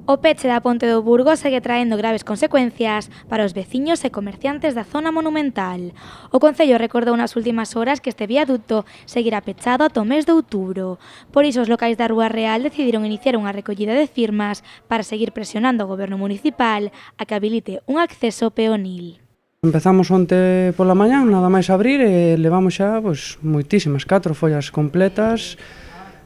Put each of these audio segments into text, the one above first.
O peche da Ponte do Burgo segue traendo graves consecuencias para os veciños e comerciantes da zona monumental. O Concello recordou nas últimas horas que este viaduto seguirá pechado ata o mes de outubro. Por iso, os locais da Rúa Real decidiron iniciar unha recollida de firmas para seguir presionando ao Goberno municipal a que habilite un acceso peonil. Empezamos onte pola mañá, nada máis abrir, e levamos xa moitísimas, 4 follas completas,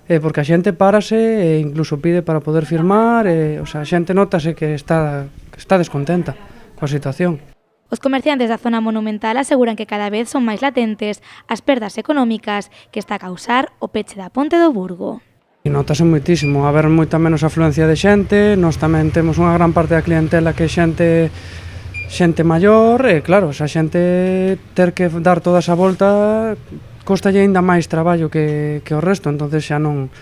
porque a xente párase e incluso pide para poder firmar, a xente notase que está descontenta coa situación. Os comerciantes da zona monumental aseguran que cada vez son máis latentes as perdas económicas que está a causar o peche da Ponte do Burgo. E notase moitísimo, a haber moita menos afluencia de xente, nós tamén temos unha gran parte da clientela que é xente maior, e claro, esa xente ter que dar toda esa volta costalle aínda máis traballo que o resto, entonces xa non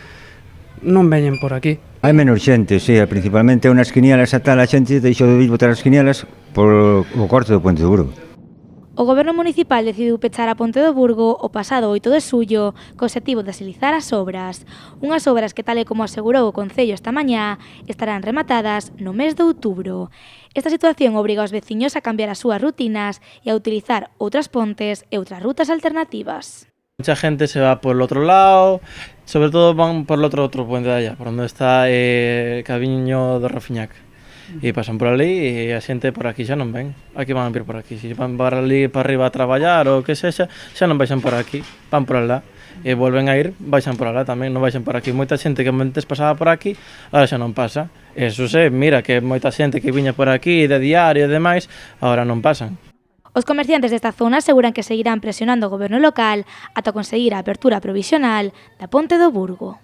veñen por aquí. Hai menos xente, sí, principalmente unas quinielas a tal, a xente deixou de vir botar as quinielas por o corte do Ponte do Burgo. O Goberno municipal decidiu pechar a Ponte do Burgo o pasado 8 de xullo co obxectivo de axilizar as obras. Unhas obras que, tal e como asegurou o Concello esta mañá, estarán rematadas no mes de outubro. Esta situación obriga aos veciños a cambiar as súas rutinas e a utilizar outras pontes e outras rutas alternativas. Mucha gente se va por el otro lado, sobre todo van por el otro puente de allá, por donde está Cabiño do Rafiñac. E pasan por ali e a xente por aquí xa non ven. Aquí van a vir por aquí. Se van para ali para arriba a traballar ou que sexa, xa non baixan por aquí, van por alá. E volven a ir, baixan por alá tamén, non baixan por aquí. Moita xente que antes pasaba por aquí, agora xa non pasa. Eso se mira que moita xente que viña por aquí de diario e demais, agora non pasan. Os comerciantes desta zona aseguran que seguirán presionando o goberno local ata conseguir a apertura provisional da Ponte do Burgo.